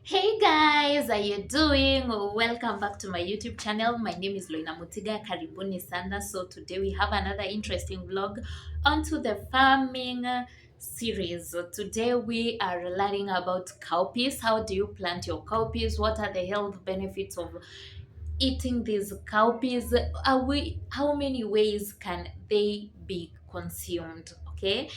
Hey guys, how you doing? Welcome back to my YouTube channel. My name is Loina Mutiga. Karibuni sana. So today we have another interesting vlog onto the farming series. Today we are learning about cowpeas. How do you plant your cowpeas? What are the health benefits of eating these cowpeas? How many ways can they be consumed? Okay,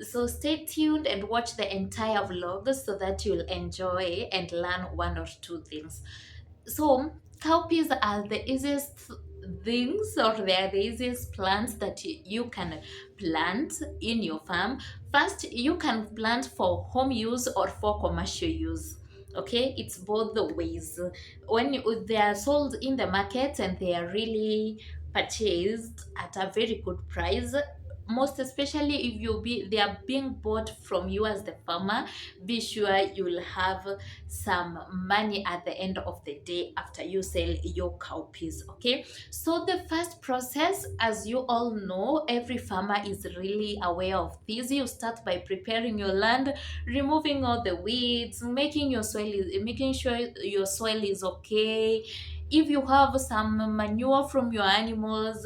so stay tuned and watch the entire vlog so that you'll enjoy and learn one or two things. So cowpeas are the easiest things, or they are the easiest plants that you can plant in your farm. First, you can plant for home use or for commercial use. Okay, it's both the ways. They are sold in the market and they are really purchased at a very good price, most especially if they are being bought from you as the farmer. Be sure you'll have some money at the end of the day after you sell your cowpeas. Okay, so the first process, as you all know, every farmer is really aware of this. You start by preparing your land, removing all the weeds, making sure your soil is okay. If you have some manure from your animals,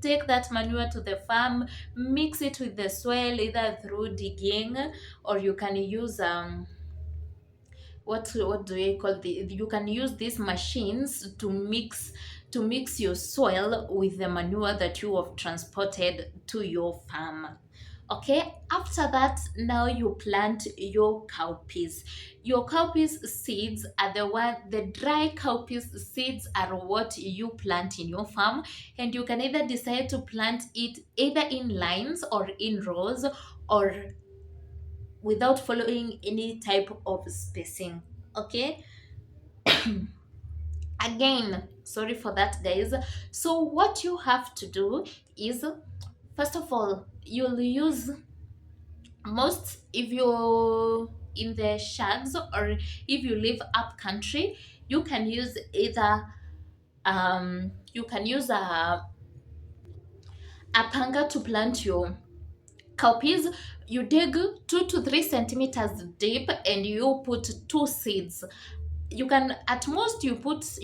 take that manure to the farm, mix it with the soil either through digging, or you can use what do you call you can use these machines to mix your soil with the manure that you have transported to your farm. Okay, after that, now you plant your cowpeas. Your cowpeas seeds are the dry cowpeas seeds are what you plant in your farm, and you can either decide to plant it either in lines or in rows, or without following any type of spacing. Okay, again, sorry for that, guys. So what you have to do is, first of all, you'll use most, if you're in the shags or if you live up country, you can use either you can use a panga to plant your cowpeas. You dig 2 to 3 centimeters deep and you put two seeds. You can, at most, you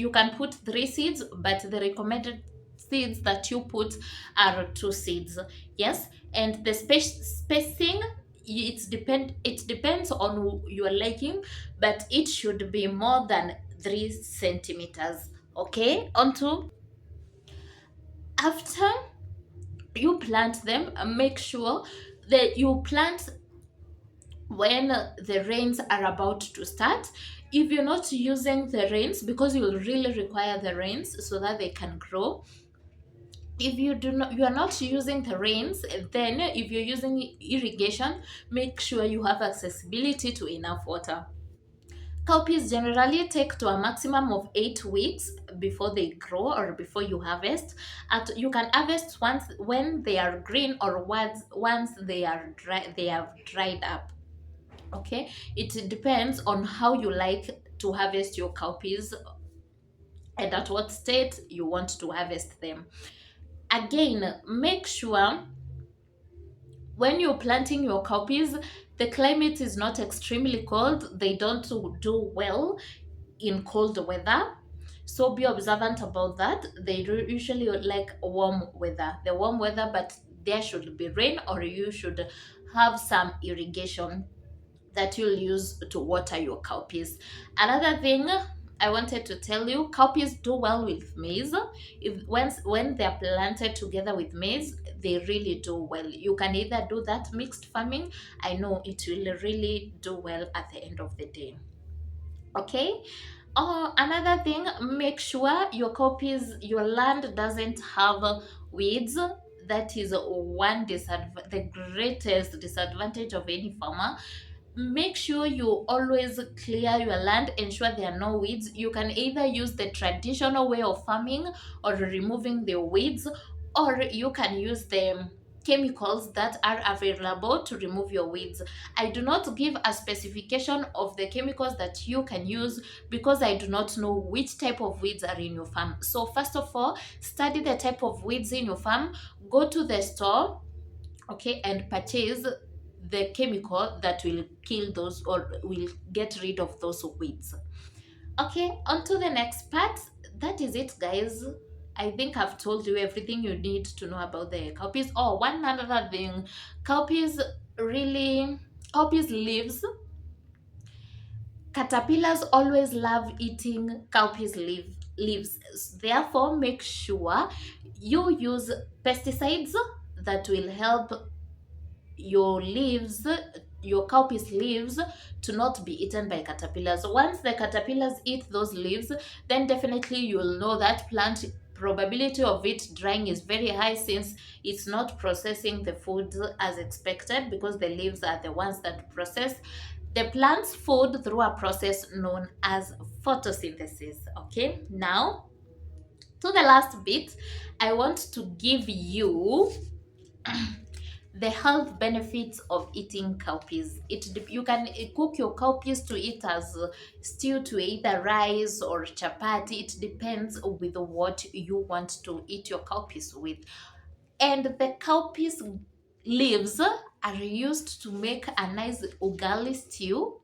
can put 3 seeds, but the recommended seeds that you put are 2 seeds. Yes, and the spacing, it depends on your liking, but it should be more than 3 centimeters. Okay, onto, after you plant them, make sure that you plant when the rains are about to start. If you're not using the rains, because you will really require the rains so that they can grow. If you are not using the rains, then if you're using irrigation, make sure you have accessibility to enough water. Cowpeas generally take to a maximum of 8 weeks before they grow or before you harvest. You can harvest once when they are green, or once they are dry, they have dried up. Okay, it depends on how you like to harvest your cowpeas and at what state you want to harvest them. Again, make sure when you're planting your cowpeas, the climate is not extremely cold. They don't do well in cold weather, so be observant about that. They usually like warm weather, the warm weather, but there should be rain, or you should have some irrigation that you'll use to water your cowpeas. Another thing I wanted to tell you, cowpeas do well with maize. If when they're planted together with maize, they really do well. You can either do that mixed farming. I know it will really do well at the end of the day. Okay. Another thing, make sure your land doesn't have weeds. That is the greatest disadvantage of any farmer. Make sure you always clear your land, ensure there are no weeds. You can either use the traditional way of farming or removing the weeds, or you can use the chemicals that are available to remove your weeds. I do not give a specification of the chemicals that you can use because I do not know which type of weeds are in your farm. So first of all, study the type of weeds in your farm, go to the store, okay, and purchase the chemical that will kill those or will get rid of those weeds. Okay, on to the next part. That is it, guys. I think I've told you everything you need to know about the cowpeas. Oh, one other thing, cowpeas really, cowpeas leaves. Caterpillars always love eating leaves. Therefore, make sure you use pesticides that will help your leaves, your cowpeas leaves, to not be eaten by caterpillars. Once the caterpillars eat those leaves, then definitely you'll know that plant probability of it drying is very high, since it's not processing the food as expected, because the leaves are the ones that process the plant's food through a process known as photosynthesis. Okay, now to the last bit, I want to give you the health benefits of eating cowpeas. You can cook your cowpeas to eat as stew, to either rice or chapati. It depends with what you want to eat your cowpeas with. And the cowpeas leaves are used to make a nice ugali stew,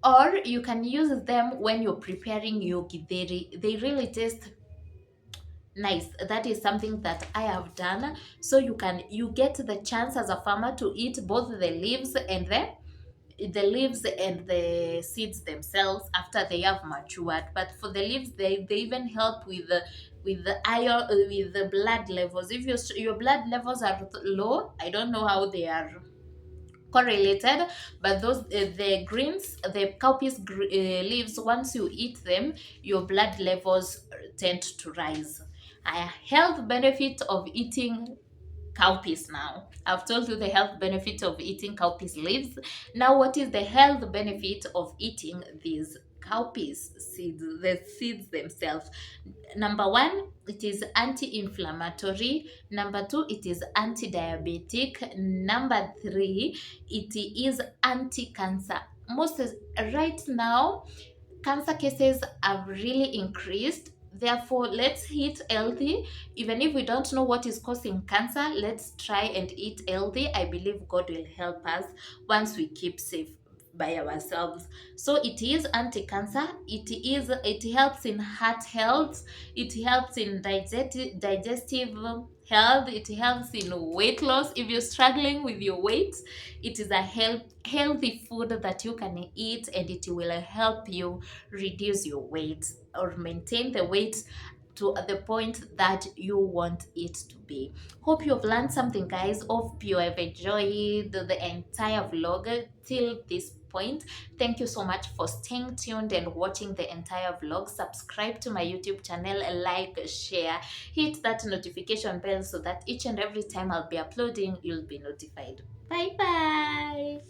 or you can use them when you're preparing your githeri. They really taste nice. That is something that I have done. So you get the chance as a farmer to eat both the leaves and the leaves and the seeds themselves after they have matured. But for the leaves, they even help with the iron, with the blood levels. If your blood levels are low, I don't know how they are correlated, but those the greens, the cowpeas leaves, once you eat them, your blood levels tend to rise. A health benefit of eating cowpeas. Now I've told you the health benefit of eating cowpeas leaves. Now what is the health benefit of eating these cowpeas seeds, the seeds themselves? Number one, it is anti-inflammatory. Number two, it is anti-diabetic. Number three, it is anti-cancer. Right now, cancer cases have really increased. Therefore, let's eat healthy. Even if we don't know what is causing cancer, let's try and eat healthy. I believe God will help us once we keep safe by ourselves. So it is anti-cancer. It helps in heart health. It helps in digestive health. It helps in weight loss. If you're struggling with your weight, it is a healthy food that you can eat, and it will help you reduce your weight or maintain the weight to the point that you want it to be. Hope you've learned something, guys. Hope you have enjoyed the entire vlog till this point. Thank you so much for staying tuned and watching the entire vlog. Subscribe to my YouTube channel, like, share, hit that notification bell so that each and every time I'll be uploading, you'll be notified. Bye bye.